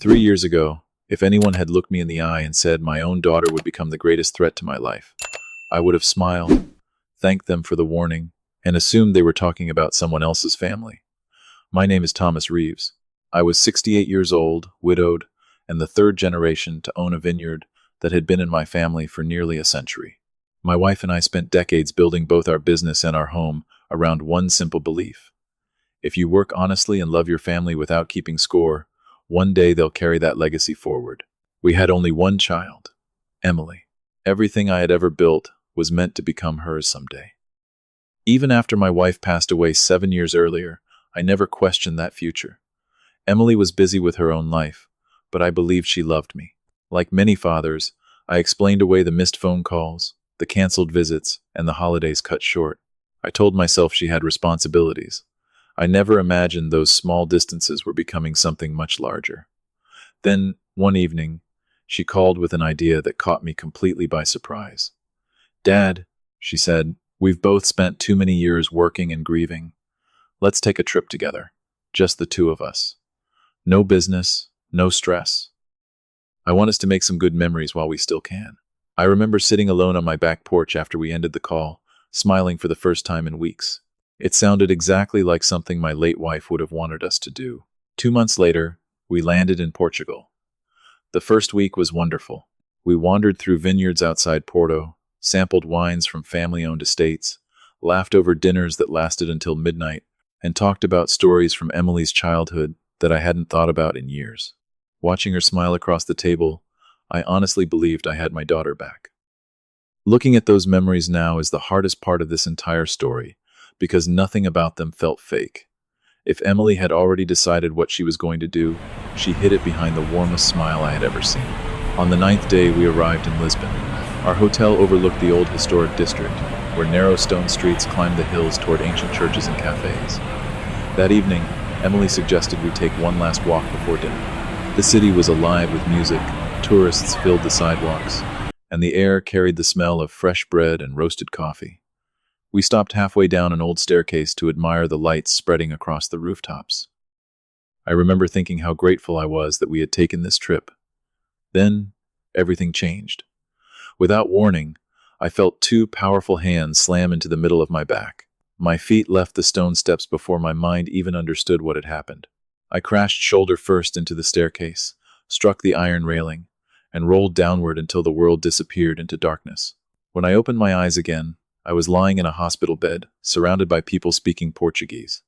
3 years ago, if anyone had looked me in the eye and said my own daughter would become the greatest threat to my life, I would have smiled, thanked them for the warning, and assumed they were talking about someone else's family. My name is Thomas Reeves. I was 68 years old, widowed, and the third generation to own a vineyard that had been in my family for nearly a century. My wife and I spent decades building both our business and our home around one simple belief. If you work honestly and love your family without keeping score, one day they'll carry that legacy forward. We had only one child, Emily. Everything I had ever built was meant to become hers someday. Even after my wife passed away 7 years earlier, I never questioned that future. Emily was busy with her own life, but I believed she loved me. Like many fathers, I explained away the missed phone calls, the canceled visits, and the holidays cut short. I told myself she had responsibilities. I never imagined those small distances were becoming something much larger. Then, one evening, she called with an idea that caught me completely by surprise. "Dad," she said, "we've both spent too many years working and grieving. Let's take a trip together, just the two of us. No business, no stress. I want us to make some good memories while we still can." I remember sitting alone on my back porch after we ended the call, smiling for the first time in weeks. It sounded exactly like something my late wife would have wanted us to do. 2 months later, we landed in Portugal. The first week was wonderful. We wandered through vineyards outside Porto, sampled wines from family-owned estates, laughed over dinners that lasted until midnight, and talked about stories from Emily's childhood that I hadn't thought about in years. Watching her smile across the table, I honestly believed I had my daughter back. Looking at those memories now is the hardest part of this entire story, because nothing about them felt fake. If Emily had already decided what she was going to do, she hid it behind the warmest smile I had ever seen. On the 9th day, we arrived in Lisbon. Our hotel overlooked the old historic district, where narrow stone streets climbed the hills toward ancient churches and cafes. That evening, Emily suggested we take one last walk before dinner. The city was alive with music, tourists filled the sidewalks, and the air carried the smell of fresh bread and roasted coffee. We stopped halfway down an old staircase to admire the lights spreading across the rooftops. I remember thinking how grateful I was that we had taken this trip. Then, everything changed. Without warning, I felt two powerful hands slam into the middle of my back. My feet left the stone steps before my mind even understood what had happened. I crashed shoulder first into the staircase, struck the iron railing, and rolled downward until the world disappeared into darkness. When I opened my eyes again, I was lying in a hospital bed, surrounded by people speaking Portuguese.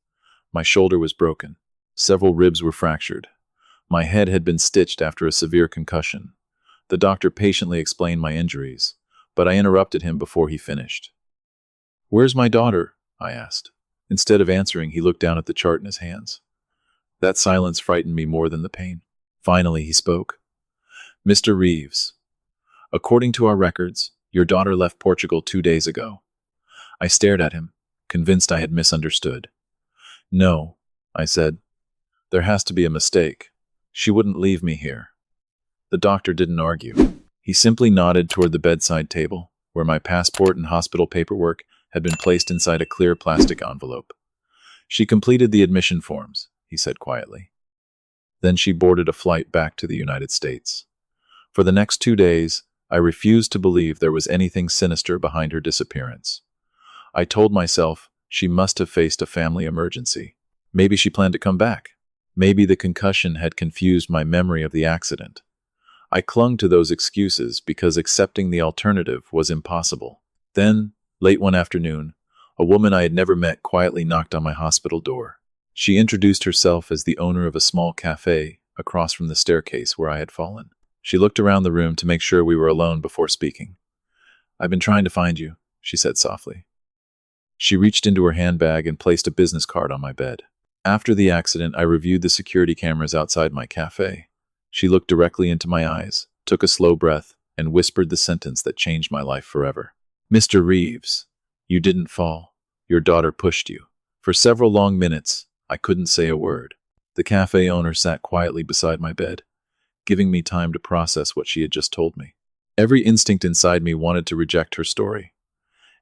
My shoulder was broken. Several ribs were fractured. My head had been stitched after a severe concussion. The doctor patiently explained my injuries, but I interrupted him before he finished. "Where's my daughter?" I asked. Instead of answering, he looked down at the chart in his hands. That silence frightened me more than the pain. Finally, he spoke. "Mr. Reeves, according to our records, your daughter left Portugal 2 days ago." I stared at him, convinced I had misunderstood. "No," I said. "There has to be a mistake. She wouldn't leave me here." The doctor didn't argue. He simply nodded toward the bedside table, where my passport and hospital paperwork had been placed inside a clear plastic envelope. "She completed the admission forms," he said quietly. Then she boarded a flight back to the United States. For the next 2 days, I refused to believe there was anything sinister behind her disappearance. I told myself she must have faced a family emergency. Maybe she planned to come back. Maybe the concussion had confused my memory of the accident. I clung to those excuses because accepting the alternative was impossible. Then, late one afternoon, a woman I had never met quietly knocked on my hospital door. She introduced herself as the owner of a small cafe across from the staircase where I had fallen. She looked around the room to make sure we were alone before speaking. "I've been trying to find you," she said softly. She reached into her handbag and placed a business card on my bed. After the accident, I reviewed the security cameras outside my cafe. She looked directly into my eyes, took a slow breath, and whispered the sentence that changed my life forever. "Mr. Reeves, you didn't fall. Your daughter pushed you." For several long minutes, I couldn't say a word. The cafe owner sat quietly beside my bed, giving me time to process what she had just told me. Every instinct inside me wanted to reject her story.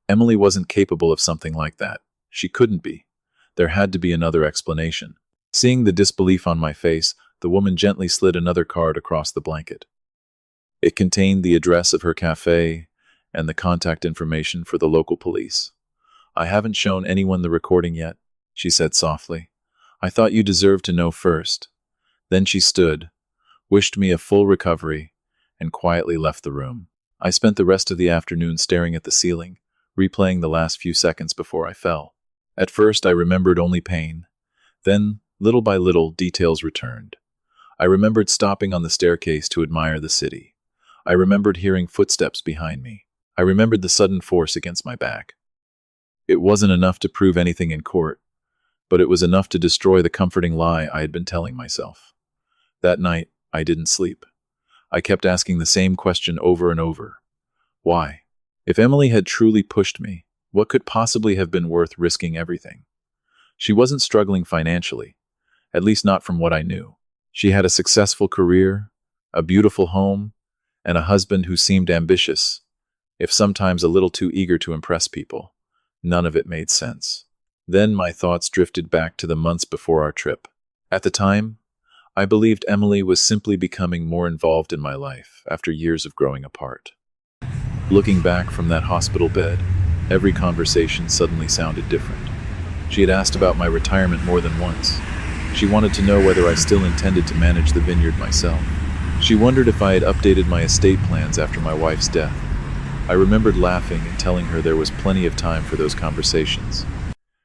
Emily wasn't capable of something like that. She couldn't be. There had to be another explanation. Seeing the disbelief on my face, The woman gently slid another card across the blanket. It contained the address of her cafe and the contact information for the local police. "I haven't shown anyone the recording yet," she said softly. "I thought you deserved to know first." Then she stood, wished me a full recovery, and quietly left the room. I spent the rest of the afternoon staring at the ceiling, replaying the last few seconds before I fell. At first, I remembered only pain. Then, little by little, details returned. I remembered stopping on the staircase to admire the city. I remembered hearing footsteps behind me. I remembered the sudden force against my back. It wasn't enough to prove anything in court, but it was enough to destroy the comforting lie I had been telling myself. That night, I didn't sleep. I kept asking the same question over and over. Why? If Emily had truly pushed me, what could possibly have been worth risking everything? She wasn't struggling financially, at least not from what I knew. She had a successful career, a beautiful home, and a husband who seemed ambitious, if sometimes a little too eager to impress people. None of it made sense. Then my thoughts drifted back to the months before our trip. At the time, I believed Emily was simply becoming more involved in my life after years of growing apart. Looking back from that hospital bed, every conversation suddenly sounded different. She had asked about my retirement more than once. She wanted to know whether I still intended to manage the vineyard myself. She wondered if I had updated my estate plans after my wife's death. I remembered laughing and telling her there was plenty of time for those conversations.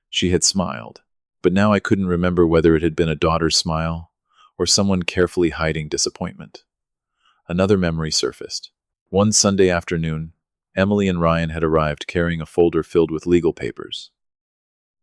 She had smiled, but now I couldn't remember whether it had been a daughter's smile or someone carefully hiding disappointment. Another memory surfaced. One Sunday afternoon, Emily and Ryan had arrived carrying a folder filled with legal papers.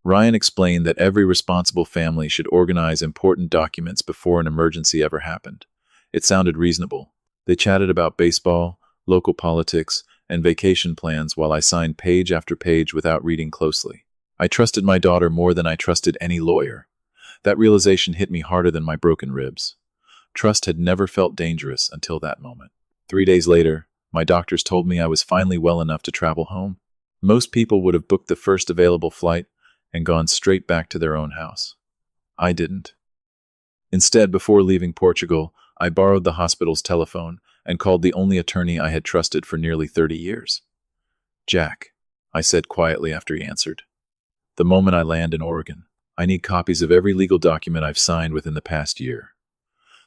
Ryan explained that every responsible family should organize important documents before an emergency ever happened. It sounded reasonable. They chatted about baseball, local politics, and vacation plans while I signed page after page without reading closely. I trusted my daughter more than I trusted any lawyer. That realization hit me harder than my broken ribs. Trust had never felt dangerous until that moment. 3 days later, my doctors told me I was finally well enough to travel home. Most people would have booked the first available flight and gone straight back to their own house. I didn't. Instead, before leaving Portugal, I borrowed the hospital's telephone and called the only attorney I had trusted for nearly 30 years. "Jack," I said quietly after he answered. "The moment I land in Oregon, I need copies of every legal document I've signed within the past year."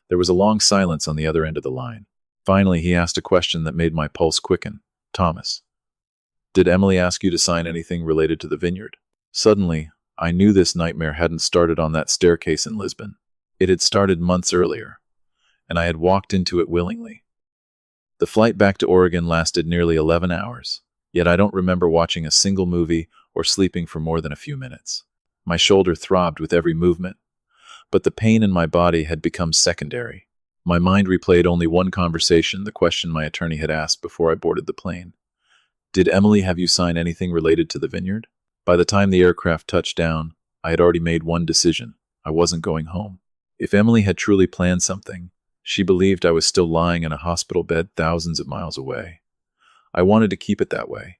There was a long silence on the other end of the line. Finally, he asked a question that made my pulse quicken. "Thomas, did Emily ask you to sign anything related to the vineyard?" Suddenly, I knew this nightmare hadn't started on that staircase in Lisbon. It had started months earlier, and I had walked into it willingly. The flight back to Oregon lasted nearly 11 hours, yet I don't remember watching a single movie or sleeping for more than a few minutes. My shoulder throbbed with every movement, but the pain in my body had become secondary. My mind replayed only one conversation, the question my attorney had asked before I boarded the plane. "Did Emily have you sign anything related to the vineyard?" By the time the aircraft touched down, I had already made one decision. I wasn't going home. If Emily had truly planned something, she believed I was still lying in a hospital bed thousands of miles away. I wanted to keep it that way.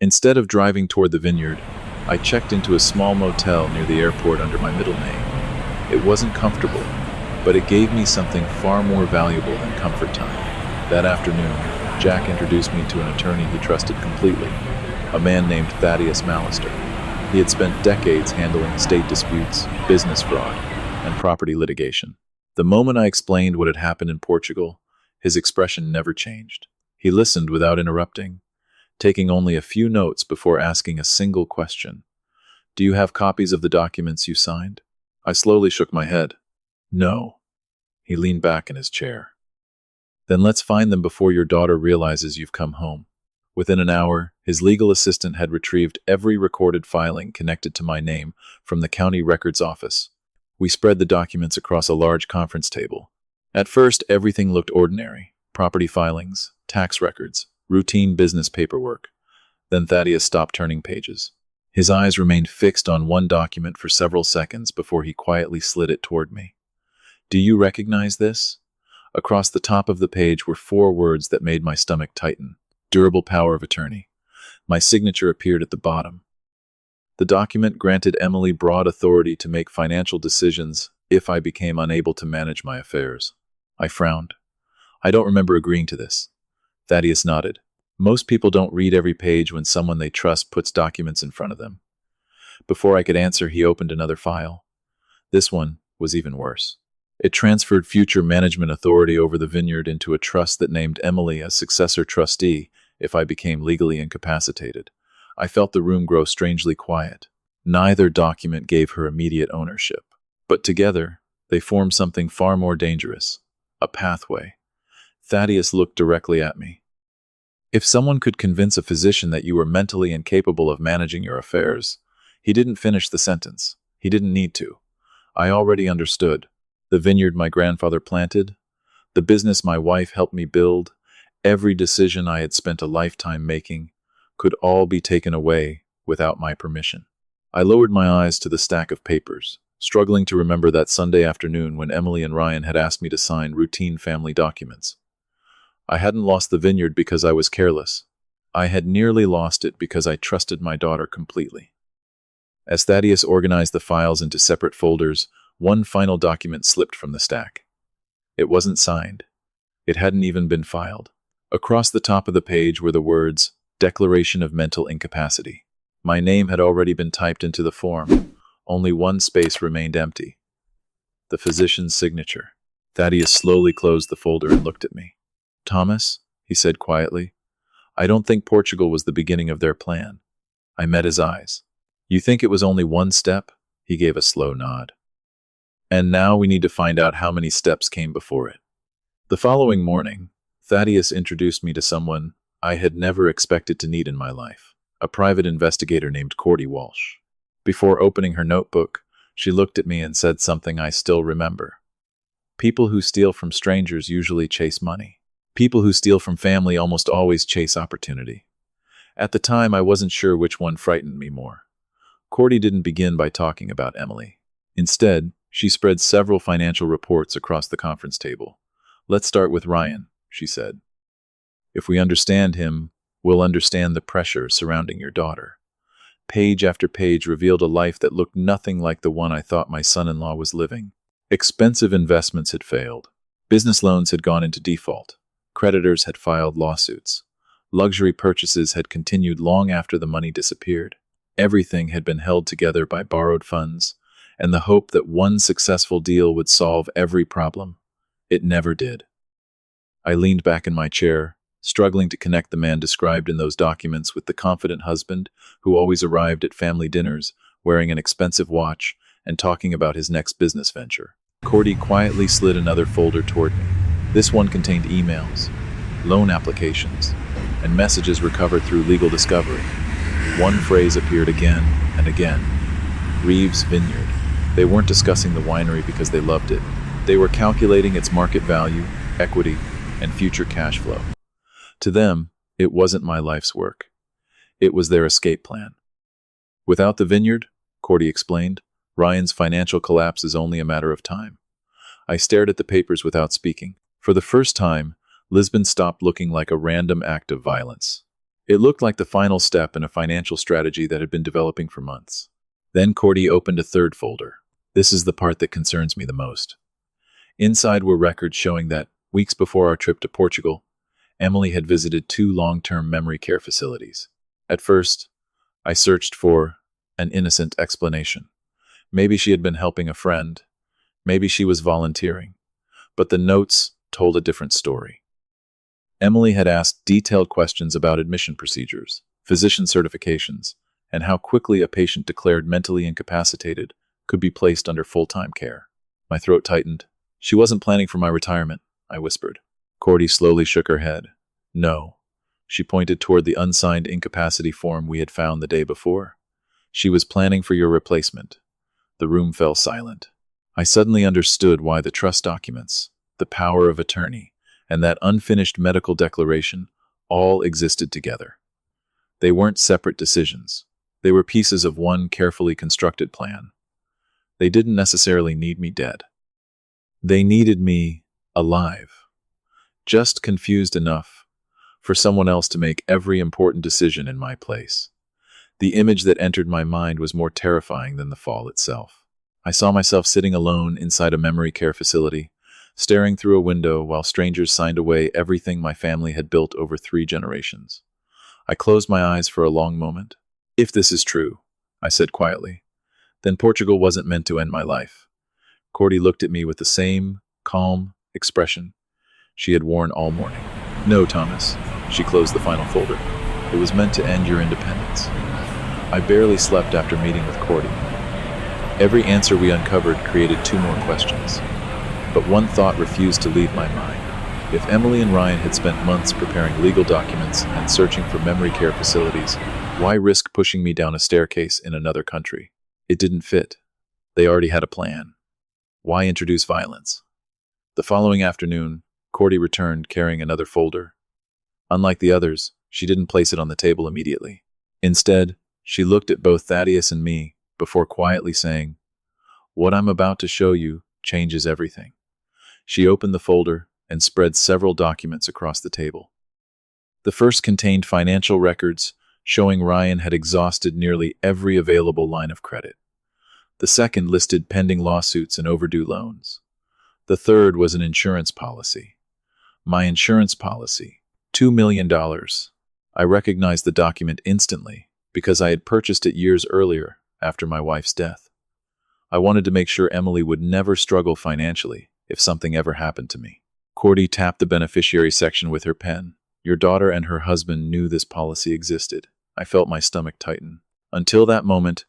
Instead of driving toward the vineyard, I checked into a small motel near the airport under my middle name. It wasn't comfortable, but it gave me something far more valuable than comfort time. That afternoon, Jack introduced me to an attorney he trusted completely, a man named Thaddeus Mallister. He had spent decades handling estate disputes, business fraud, and property litigation. The moment I explained what had happened in Portugal, his expression never changed. He listened without interrupting, taking only a few notes before asking a single question. "Do you have copies of the documents you signed?" I slowly shook my head. "No." He leaned back in his chair. "Then let's find them before your daughter realizes you've come home." Within an hour, his legal assistant had retrieved every recorded filing connected to my name from the county records office. We spread the documents across a large conference table. At first, everything looked ordinary. Property filings, tax records, routine business paperwork. Then Thaddeus stopped turning pages. His eyes remained fixed on one document for several seconds before he quietly slid it toward me. "Do you recognize this?" Across the top of the page were 4 words that made my stomach tighten. "Durable power of attorney." My signature appeared at the bottom. The document granted Emily broad authority to make financial decisions if I became unable to manage my affairs. I frowned. I don't remember agreeing to this. Thaddeus nodded. Most people don't read every page when someone they trust puts documents in front of them. Before I could answer, he opened another file. This one was even worse. It transferred future management authority over the vineyard into a trust that named Emily as successor trustee if I became legally incapacitated. I felt the room grow strangely quiet. Neither document gave her immediate ownership, but together they formed something far more dangerous, a pathway. Thaddeus looked directly at me. If someone could convince a physician that you were mentally incapable of managing your affairs, he didn't finish the sentence. He didn't need to. I already understood. The vineyard my grandfather planted, the business my wife helped me build, every decision I had spent a lifetime making, could all be taken away without my permission. I lowered my eyes to the stack of papers, struggling to remember that Sunday afternoon when Emily and Ryan had asked me to sign routine family documents. I hadn't lost the vineyard because I was careless. I had nearly lost it because I trusted my daughter completely. As Thaddeus organized the files into separate folders, one final document slipped from the stack. It wasn't signed. It hadn't even been filed. Across the top of the page were the words, Declaration of Mental Incapacity. My name had already been typed into the form. Only one space remained empty. The physician's signature. Thaddeus slowly closed the folder and looked at me. Thomas, he said quietly, I don't think Portugal was the beginning of their plan. I met his eyes. You think it was only one step? He gave a slow nod. And now we need to find out how many steps came before it. The following morning, Thaddeus introduced me to someone I had never expected to meet in my life, a private investigator named Cordy Walsh. Before opening her notebook, she looked at me and said something I still remember. People who steal from strangers usually chase money. People who steal from family almost always chase opportunity. At the time, I wasn't sure which one frightened me more. Cordy didn't begin by talking about Emily. Instead, she spread several financial reports across the conference table. Let's start with Ryan, she said. If we understand him, we'll understand the pressure surrounding your daughter. Page after page revealed a life that looked nothing like the one I thought my son-in-law was living. Expensive investments had failed. Business loans had gone into default. Creditors had filed lawsuits. Luxury purchases had continued long after the money disappeared. Everything had been held together by borrowed funds and the hope that one successful deal would solve every problem. It never did. I leaned back in my chair, struggling to connect the man described in those documents with the confident husband who always arrived at family dinners, wearing an expensive watch and talking about his next business venture. Cordy quietly slid another folder toward me. This one contained emails, loan applications, and messages recovered through legal discovery. One phrase appeared again and again. Reeves Vineyard. They weren't discussing the winery because they loved it. They were calculating its market value, equity, and future cash flow. To them, it wasn't my life's work. It was their escape plan. Without the vineyard, Cordy explained, Ryan's financial collapse is only a matter of time. I stared at the papers without speaking. For the first time, Lisbon stopped looking like a random act of violence. It looked like the final step in a financial strategy that had been developing for months. Then Cordy opened a third folder. This is the part that concerns me the most. Inside were records showing that, weeks before our trip to Portugal, Emily had visited 2 long-term memory care facilities. At first, I searched for an innocent explanation. Maybe she had been helping a friend. Maybe she was volunteering. But the notes told a different story. Emily had asked detailed questions about admission procedures, physician certifications, and how quickly a patient declared mentally incapacitated could be placed under full-time care. My throat tightened. She wasn't planning for my retirement, I whispered. Cordy slowly shook her head. No. She pointed toward the unsigned incapacity form we had found the day before. She was planning for your replacement. The room fell silent. I suddenly understood why the trust documents, the power of attorney, and that unfinished medical declaration all existed together. They weren't separate decisions. They were pieces of one carefully constructed plan. They didn't necessarily need me dead. They needed me alive, just confused enough for someone else to make every important decision in my place. The image that entered my mind was more terrifying than the fall itself. I saw myself sitting alone inside a memory care facility, staring through a window while strangers signed away everything my family had built over 3 generations. I closed my eyes for a long moment. If this is true, I said quietly, then Portugal wasn't meant to end my life. Cordy looked at me with the same calm expression she had worn all morning. No, Thomas, she closed the final folder. It was meant to end your independence. I barely slept after meeting with Cordy. Every answer we uncovered created 2 more questions. But one thought refused to leave my mind. If Emily and Ryan had spent months preparing legal documents and searching for memory care facilities, why risk pushing me down a staircase in another country? It didn't fit. They already had a plan. Why introduce violence? The following afternoon, Cordy returned carrying another folder. Unlike the others, she didn't place it on the table immediately. Instead, she looked at both Thaddeus and me before quietly saying, "What I'm about to show you changes everything." She opened the folder and spread several documents across the table. The first contained financial records showing Ryan had exhausted nearly every available line of credit. The second listed pending lawsuits and overdue loans. The third was an insurance policy. My insurance policy, $2 million. I recognized the document instantly because I had purchased it years earlier after my wife's death. I wanted to make sure Emily would never struggle financially if something ever happened to me. Cordy tapped the beneficiary section with her pen. Your daughter and her husband knew this policy existed. I felt my stomach tighten. Until that moment,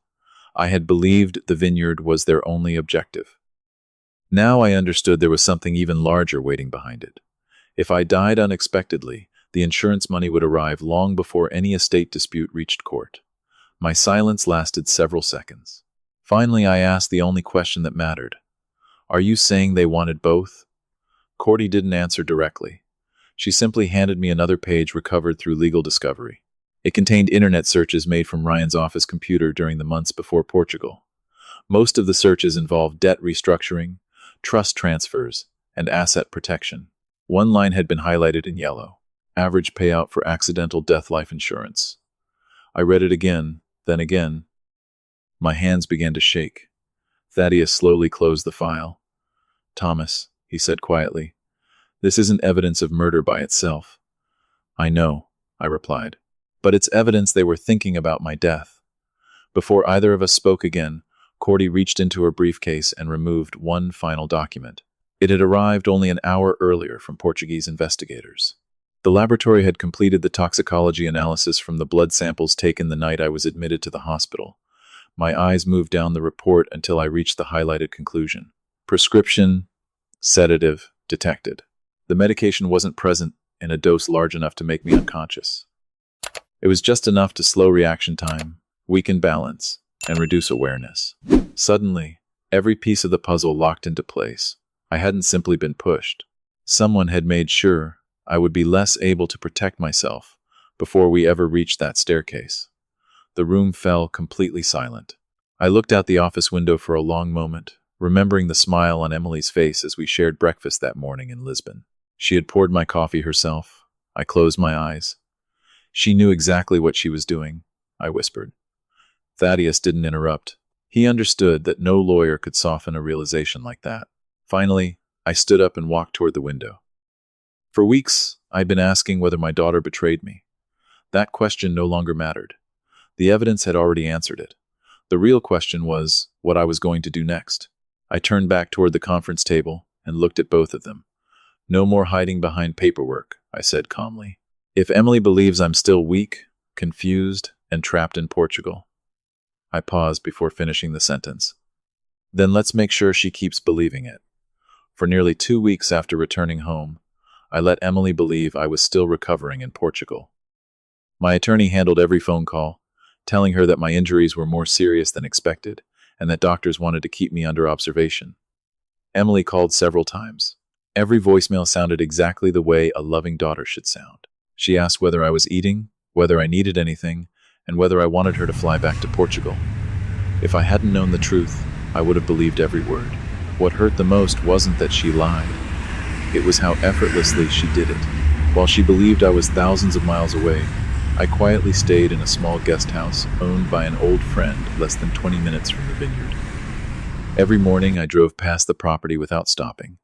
I had believed the vineyard was their only objective. Now I understood there was something even larger waiting behind it. If I died unexpectedly, the insurance money would arrive long before any estate dispute reached court. My silence lasted several seconds. Finally, I asked the only question that mattered. Are you saying they wanted both? Cordy didn't answer directly. She simply handed me another page recovered through legal discovery. It contained internet searches made from Ryan's office computer during the months before Portugal. Most of the searches involved debt restructuring, trust transfers, and asset protection. One line had been highlighted in yellow: average payout for accidental death life insurance. I read it again, then again. My hands began to shake. Thaddeus slowly closed the file. Thomas, he said quietly, this isn't evidence of murder by itself. I know, I replied, but it's evidence they were thinking about my death. Before either of us spoke again, Cordy reached into her briefcase and removed one final document. It had arrived only an hour earlier from Portuguese investigators. The laboratory had completed the toxicology analysis from the blood samples taken the night I was admitted to the hospital. My eyes moved down the report until I reached the highlighted conclusion. Prescription, sedative, detected. The medication wasn't present in a dose large enough to make me unconscious. It was just enough to slow reaction time, weaken balance, and reduce awareness. Suddenly, every piece of the puzzle locked into place. I hadn't simply been pushed. Someone had made sure I would be less able to protect myself before we ever reached that staircase. The room fell completely silent. I looked out the office window for a long moment, remembering the smile on Emily's face as we shared breakfast that morning in Lisbon. She had poured my coffee herself. I closed my eyes. She knew exactly what she was doing, I whispered. Thaddeus didn't interrupt. He understood that no lawyer could soften a realization like that. Finally, I stood up and walked toward the window. For weeks, I'd been asking whether my daughter betrayed me. That question no longer mattered. The evidence had already answered it. The real question was what I was going to do next. I turned back toward the conference table and looked at both of them. No more hiding behind paperwork, I said calmly. If Emily believes I'm still weak, confused, and trapped in Portugal. I paused before finishing the sentence. Then let's make sure she keeps believing it. For nearly 2 weeks after returning home, I let Emily believe I was still recovering in Portugal. My attorney handled every phone call, telling her that my injuries were more serious than expected and that doctors wanted to keep me under observation. Emily called several times. Every voicemail sounded exactly the way a loving daughter should sound. She asked whether I was eating, whether I needed anything, and whether I wanted her to fly back to Portugal. If I hadn't known the truth, I would have believed every word. What hurt the most wasn't that she lied. It was how effortlessly she did it. While she believed I was thousands of miles away, I quietly stayed in a small guest house owned by an old friend less than 20 minutes from the vineyard. Every morning I drove past the property without stopping.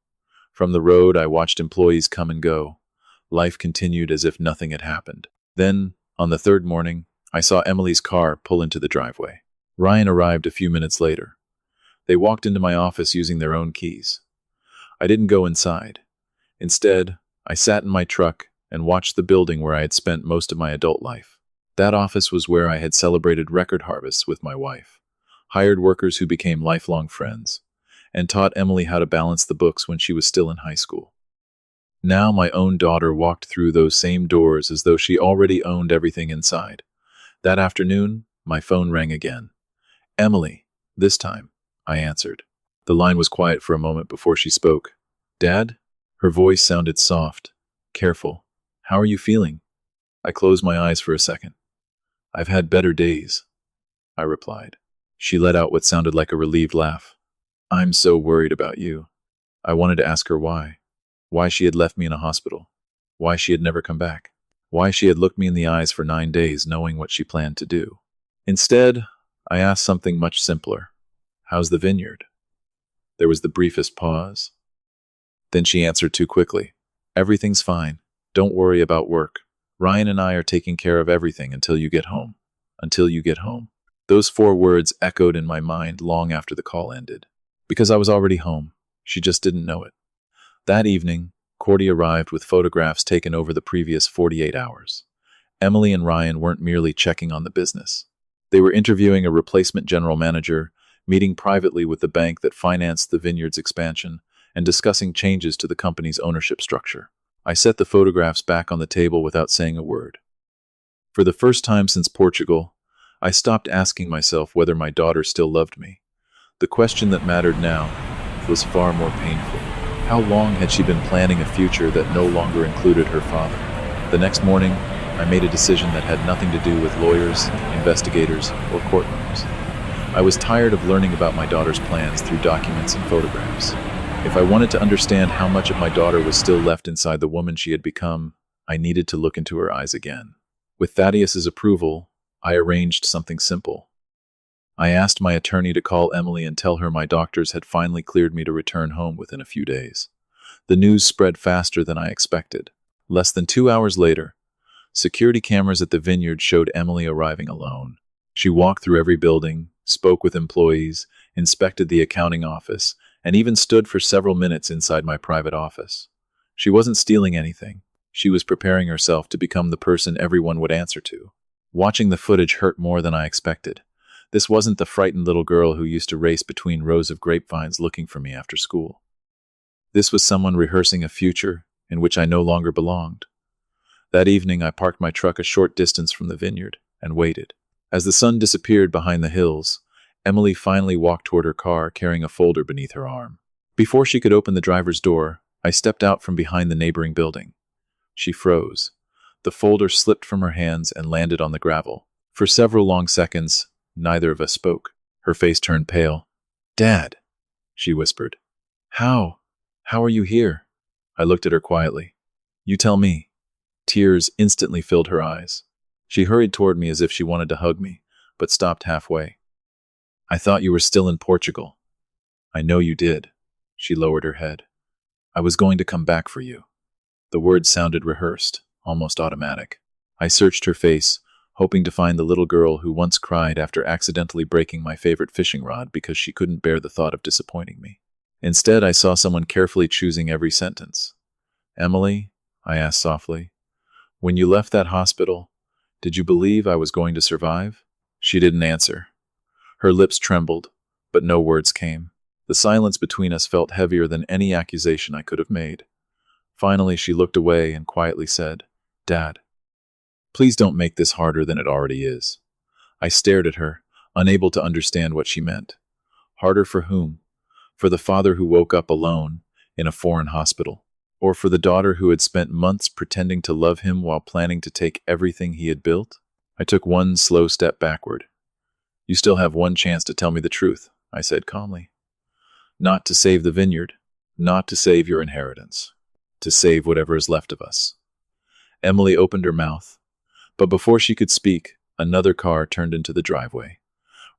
From the road, I watched employees come and go. Life continued as if nothing had happened. Then, on the third morning, I saw Emily's car pull into the driveway. Ryan arrived a few minutes later. They walked into my office using their own keys. I didn't go inside. Instead, I sat in my truck and watched the building where I had spent most of my adult life. That office was where I had celebrated record harvests with my wife, hired workers who became lifelong friends, and taught Emily how to balance the books when she was still in high school. Now my own daughter walked through those same doors as though she already owned everything inside. That afternoon, my phone rang again. "Emily, this time," I answered. The line was quiet for a moment before she spoke. "Dad?" Her voice sounded soft, careful. "How are you feeling?" I closed my eyes for a second. "I've had better days," I replied. She let out what sounded like a relieved laugh. "I'm so worried about you." I wanted to ask her why. Why she had left me in a hospital. Why she had never come back. Why she had looked me in the eyes for 9 days knowing what she planned to do. Instead, I asked something much simpler. "How's the vineyard?" There was the briefest pause. Then she answered too quickly. "Everything's fine. Don't worry about work. Ryan and I are taking care of everything until you get home. Until you get home." Those 4 words echoed in my mind long after the call ended. Because I was already home. She just didn't know it. That evening, Cordy arrived with photographs taken over the previous 48 hours. Emily and Ryan weren't merely checking on the business. They were interviewing a replacement general manager, meeting privately with the bank that financed the vineyard's expansion, and discussing changes to the company's ownership structure. I set the photographs back on the table without saying a word. For the first time since Portugal, I stopped asking myself whether my daughter still loved me. The question that mattered now was far more painful. How long had she been planning a future that no longer included her father? The next morning, I made a decision that had nothing to do with lawyers, investigators, or courtrooms. I was tired of learning about my daughter's plans through documents and photographs. If I wanted to understand how much of my daughter was still left inside the woman she had become, I needed to look into her eyes again. With Thaddeus's approval, I arranged something simple. I asked my attorney to call Emily and tell her my doctors had finally cleared me to return home within a few days. The news spread faster than I expected. Less than 2 hours later, security cameras at the vineyard showed Emily arriving alone. She walked through every building, spoke with employees, inspected the accounting office, and even stood for several minutes inside my private office. She wasn't stealing anything. She was preparing herself to become the person everyone would answer to. Watching the footage hurt more than I expected. This wasn't the frightened little girl who used to race between rows of grapevines looking for me after school. This was someone rehearsing a future in which I no longer belonged. That evening, I parked my truck a short distance from the vineyard and waited. As the sun disappeared behind the hills, Emily finally walked toward her car carrying a folder beneath her arm. Before she could open the driver's door, I stepped out from behind the neighboring building. She froze. The folder slipped from her hands and landed on the gravel. For several long seconds, neither of us spoke. Her face turned pale. "Dad," she whispered. How are you here?" I looked at her quietly. "You tell me." Tears instantly filled her eyes. She hurried toward me as if she wanted to hug me, but stopped halfway. "I thought you were still in Portugal." "I know you did." She lowered her head. "I was going to come back for you." The words sounded rehearsed, almost automatic. I searched her face, hoping to find the little girl who once cried after accidentally breaking my favorite fishing rod because she couldn't bear the thought of disappointing me. Instead, I saw someone carefully choosing every sentence. "Emily," I asked softly, "when you left that hospital, did you believe I was going to survive?" She didn't answer. Her lips trembled, but no words came. The silence between us felt heavier than any accusation I could have made. Finally, she looked away and quietly said, "Dad, please don't make this harder than it already is." I stared at her, unable to understand what she meant. Harder for whom? For the father who woke up alone in a foreign hospital? Or for the daughter who had spent months pretending to love him while planning to take everything he had built? I took one slow step backward. "You still have one chance to tell me the truth," I said calmly. "Not to save the vineyard, not to save your inheritance, to save whatever is left of us." Emily opened her mouth, but before she could speak, another car turned into the driveway.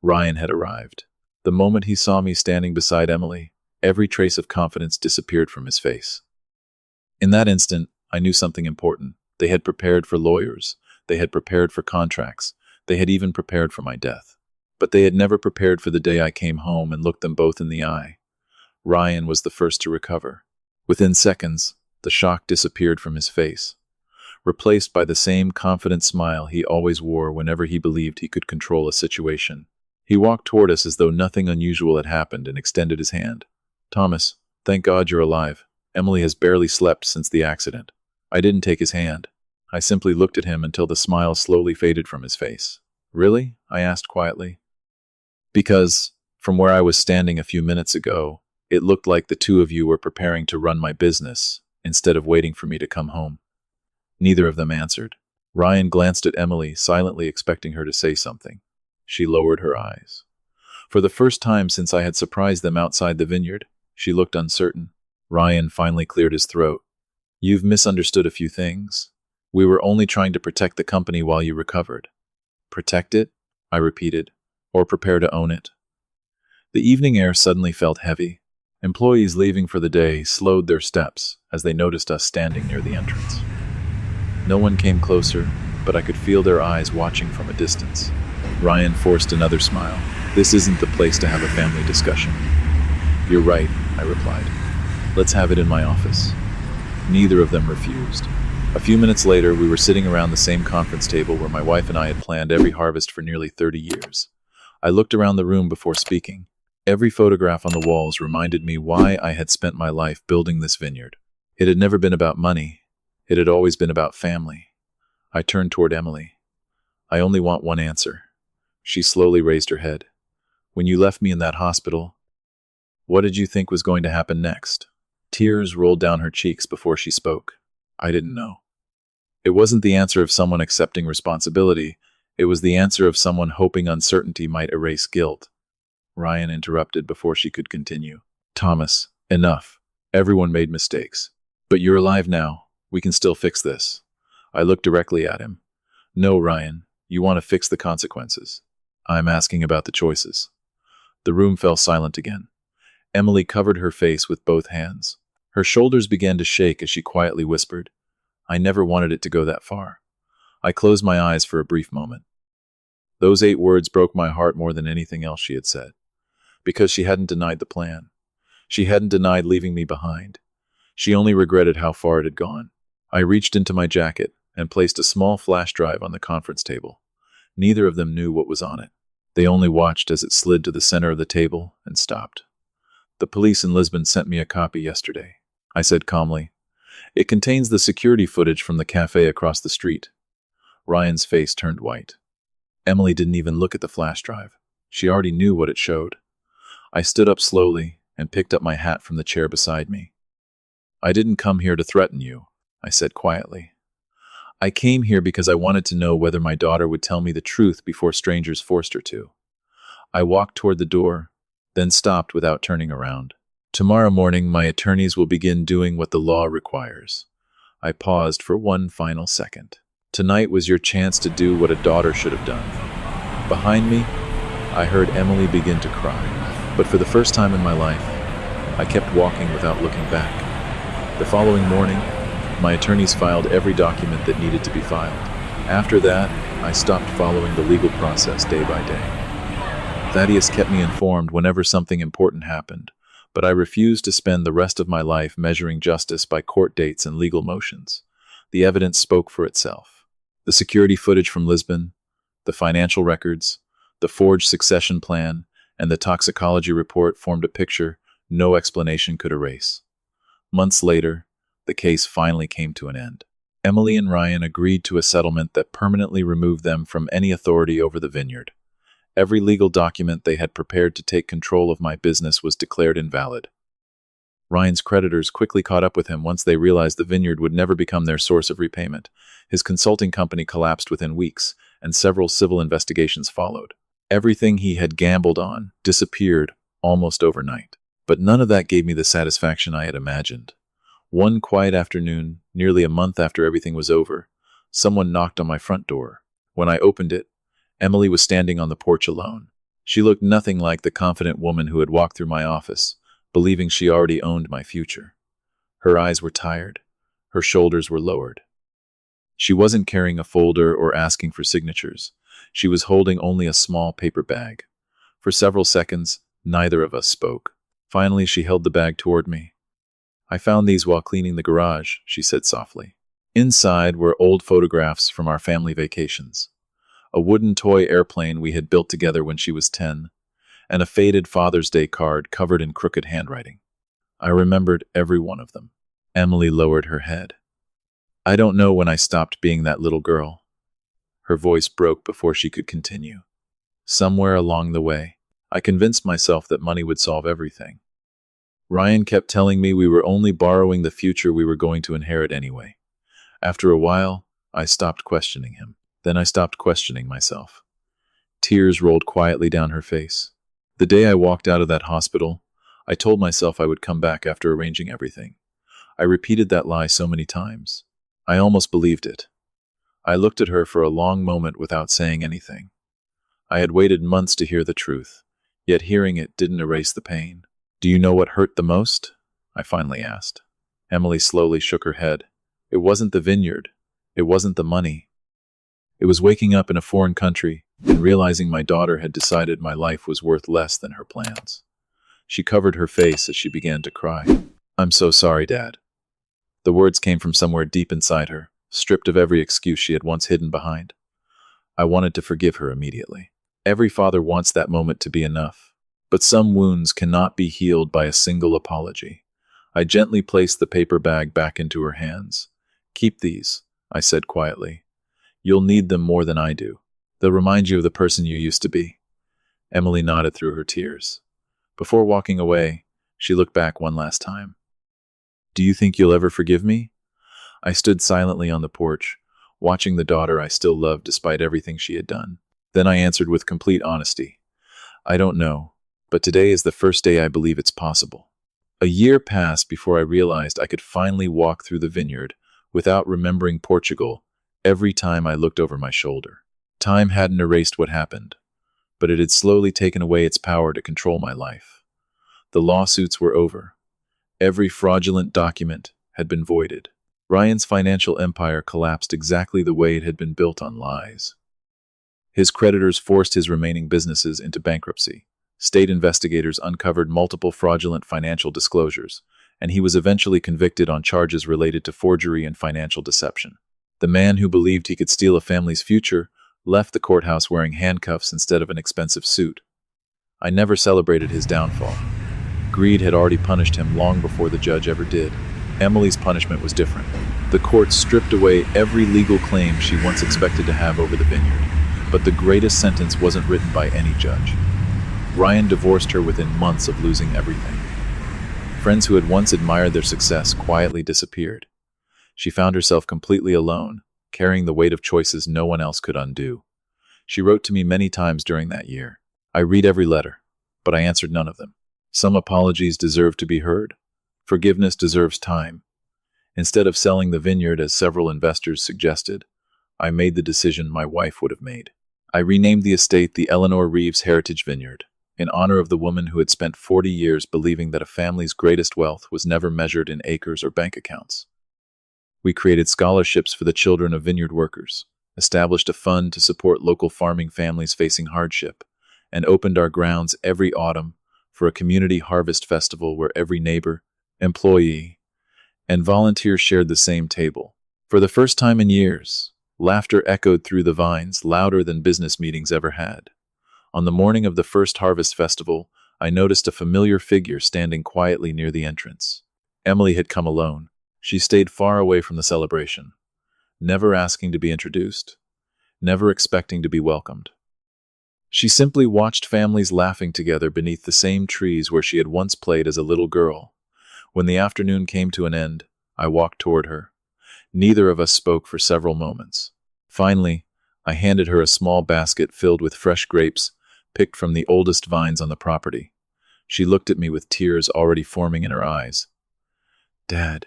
Ryan had arrived. The moment he saw me standing beside Emily, every trace of confidence disappeared from his face. In that instant, I knew something important. They had prepared for lawyers. They had prepared for contracts. They had even prepared for my death. But they had never prepared for the day I came home and looked them both in the eye. Ryan was the first to recover. Within seconds, the shock disappeared from his face, replaced by the same confident smile he always wore whenever he believed he could control a situation. He walked toward us as though nothing unusual had happened and extended his hand. "Thomas, thank God you're alive. Emily has barely slept since the accident." I didn't take his hand. I simply looked at him until the smile slowly faded from his face. "Really?" I asked quietly. "Because, from where I was standing a few minutes ago, it looked like the two of you were preparing to run my business instead of waiting for me to come home." Neither of them answered. Ryan glanced at Emily, silently expecting her to say something. She lowered her eyes. For the first time since I had surprised them outside the vineyard, she looked uncertain. Ryan finally cleared his throat. "You've misunderstood a few things. We were only trying to protect the company while you recovered." "Protect it?" I repeated. "Or prepare to own it?" The evening air suddenly felt heavy. Employees leaving for the day slowed their steps as they noticed us standing near the entrance. No one came closer, but I could feel their eyes watching from a distance. Ryan forced another smile. "This isn't the place to have a family discussion." "You're right," I replied. "Let's have it in my office." Neither of them refused. A few minutes later, we were sitting around the same conference table where my wife and I had planned every harvest for nearly 30 years. I looked around the room before speaking. Every photograph on the walls reminded me why I had spent my life building this vineyard. It had never been about money. It had always been about family. I turned toward Emily. "I only want one answer." She slowly raised her head. "When you left me in that hospital, what did you think was going to happen next?" Tears rolled down her cheeks before she spoke. "I didn't know." It wasn't the answer of someone accepting responsibility. It was the answer of someone hoping uncertainty might erase guilt. Ryan interrupted before she could continue. "Thomas, enough. Everyone made mistakes. But you're alive now. We can still fix this." I looked directly at him. "No, Ryan. You want to fix the consequences. I'm asking about the choices." The room fell silent again. Emily covered her face with both hands. Her shoulders began to shake as she quietly whispered, "I never wanted it to go that far." I closed my eyes for a brief moment. Those 8 words broke my heart more than anything else she had said. Because she hadn't denied the plan. She hadn't denied leaving me behind. She only regretted how far it had gone. I reached into my jacket and placed a small flash drive on the conference table. Neither of them knew what was on it. They only watched as it slid to the center of the table and stopped. "The police in Lisbon sent me a copy yesterday," I said calmly. "It contains the security footage from the cafe across the street." Ryan's face turned white. Emily didn't even look at the flash drive. She already knew what it showed. I stood up slowly and picked up my hat from the chair beside me. "I didn't come here to threaten you," I said quietly. "I came here because I wanted to know whether my daughter would tell me the truth before strangers forced her to." I walked toward the door, then stopped without turning around. "Tomorrow morning, my attorneys will begin doing what the law requires." I paused for one final second. "Tonight was your chance to do what a daughter should have done." Behind me, I heard Emily begin to cry. But for the first time in my life, I kept walking without looking back. The following morning, my attorneys filed every document that needed to be filed. After that, I stopped following the legal process day by day. Thaddeus kept me informed whenever something important happened, but I refused to spend the rest of my life measuring justice by court dates and legal motions. The evidence spoke for itself. The security footage from Lisbon, the financial records, the forged succession plan, and the toxicology report formed a picture no explanation could erase. Months later, the case finally came to an end. Emily and Ryan agreed to a settlement that permanently removed them from any authority over the vineyard. Every legal document they had prepared to take control of my business was declared invalid. Ryan's creditors quickly caught up with him once they realized the vineyard would never become their source of repayment. His consulting company collapsed within weeks, and several civil investigations followed. Everything he had gambled on disappeared almost overnight. But none of that gave me the satisfaction I had imagined. One quiet afternoon, nearly a month after everything was over, someone knocked on my front door. When I opened it, Emily was standing on the porch alone. She looked nothing like the confident woman who had walked through my office, believing she already owned my future. Her eyes were tired. Her shoulders were lowered. She wasn't carrying a folder or asking for signatures. She was holding only a small paper bag. For several seconds, neither of us spoke. Finally, she held the bag toward me. "I found these while cleaning the garage," she said softly. Inside were old photographs from our family vacations. A wooden toy airplane we had built together when she was 10, and a faded Father's Day card covered in crooked handwriting. I remembered every one of them. Emily lowered her head. "I don't know when I stopped being that little girl." Her voice broke before she could continue. "Somewhere along the way, I convinced myself that money would solve everything. Ryan kept telling me we were only borrowing the future we were going to inherit anyway. After a while, I stopped questioning him. Then I stopped questioning myself." Tears rolled quietly down her face. "The day I walked out of that hospital, I told myself I would come back after arranging everything. I repeated that lie so many times. I almost believed it." I looked at her for a long moment without saying anything. I had waited months to hear the truth, yet hearing it didn't erase the pain. "Do you know what hurt the most?" I finally asked. Emily slowly shook her head. "It wasn't the vineyard. It wasn't the money. It was waking up in a foreign country and realizing my daughter had decided my life was worth less than her plans." She covered her face as she began to cry. "I'm so sorry, Dad." The words came from somewhere deep inside her, stripped of every excuse she had once hidden behind. I wanted to forgive her immediately. Every father wants that moment to be enough. But some wounds cannot be healed by a single apology. I gently placed the paper bag back into her hands. "Keep these," I said quietly. "You'll need them more than I do. They'll remind you of the person you used to be." Emily nodded through her tears. Before walking away, she looked back one last time. "Do you think you'll ever forgive me?" I stood silently on the porch, watching the daughter I still loved despite everything she had done. Then I answered with complete honesty. "I don't know, but today is the first day I believe it's possible." A year passed before I realized I could finally walk through the vineyard without remembering Portugal every time I looked over my shoulder. Time hadn't erased what happened, but it had slowly taken away its power to control my life. The lawsuits were over. Every fraudulent document had been voided. Ryan's financial empire collapsed exactly the way it had been built on lies. His creditors forced his remaining businesses into bankruptcy. State investigators uncovered multiple fraudulent financial disclosures, and he was eventually convicted on charges related to forgery and financial deception. The man who believed he could steal a family's future left the courthouse wearing handcuffs instead of an expensive suit. I never celebrated his downfall. Greed had already punished him long before the judge ever did. Emily's punishment was different. The court stripped away every legal claim she once expected to have over the vineyard, but the greatest sentence wasn't written by any judge. Ryan divorced her within months of losing everything. Friends who had once admired their success quietly disappeared. She found herself completely alone, carrying the weight of choices no one else could undo. She wrote to me many times during that year. I read every letter, but I answered none of them. Some apologies deserve to be heard. Forgiveness deserves time. Instead of selling the vineyard as several investors suggested, I made the decision my wife would have made. I renamed the estate the Eleanor Reeves Heritage Vineyard, in honor of the woman who had spent 40 years believing that a family's greatest wealth was never measured in acres or bank accounts. We created scholarships for the children of vineyard workers, established a fund to support local farming families facing hardship, and opened our grounds every autumn for a community harvest festival where every neighbor, employee, and volunteer shared the same table. For the first time in years, laughter echoed through the vines louder than business meetings ever had. On the morning of the first harvest festival, I noticed a familiar figure standing quietly near the entrance. Emily had come alone. She stayed far away from the celebration, never asking to be introduced, never expecting to be welcomed. She simply watched families laughing together beneath the same trees where she had once played as a little girl. When the afternoon came to an end, I walked toward her. Neither of us spoke for several moments. Finally, I handed her a small basket filled with fresh grapes, picked from the oldest vines on the property. She looked at me with tears already forming in her eyes. "Dad,"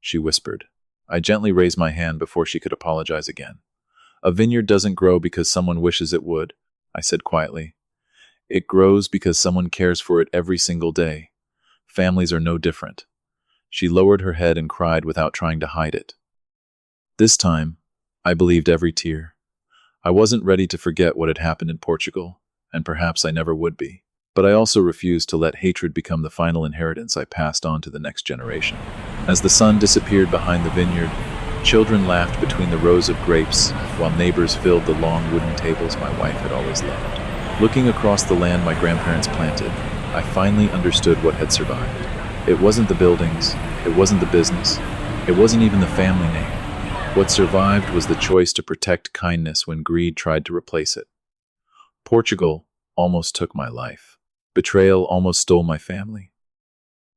she whispered. I gently raised my hand before she could apologize again. "A vineyard doesn't grow because someone wishes it would," I said quietly. It grows because someone cares for it every single day. Families are no different. She lowered her head and cried without trying to hide it. This time, I believed every tear. I wasn't ready to forget what had happened in Portugal, and perhaps I never would be. But I also refused to let hatred become the final inheritance I passed on to the next generation. As the sun disappeared behind the vineyard, children laughed between the rows of grapes, while neighbors filled the long wooden tables my wife had always loved. Looking across the land my grandparents planted, I finally understood what had survived. It wasn't the buildings, it wasn't the business, it wasn't even the family name. What survived was the choice to protect kindness when greed tried to replace it. Portugal almost took my life. Betrayal almost stole my family.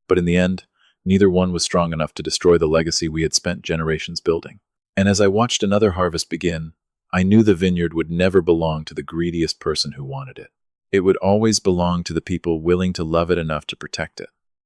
But in the end, neither one was strong enough to destroy the legacy we had spent generations building. And as I watched another harvest begin, I knew the vineyard would never belong to the greediest person who wanted it. It would always belong to the people willing to love it enough to protect it.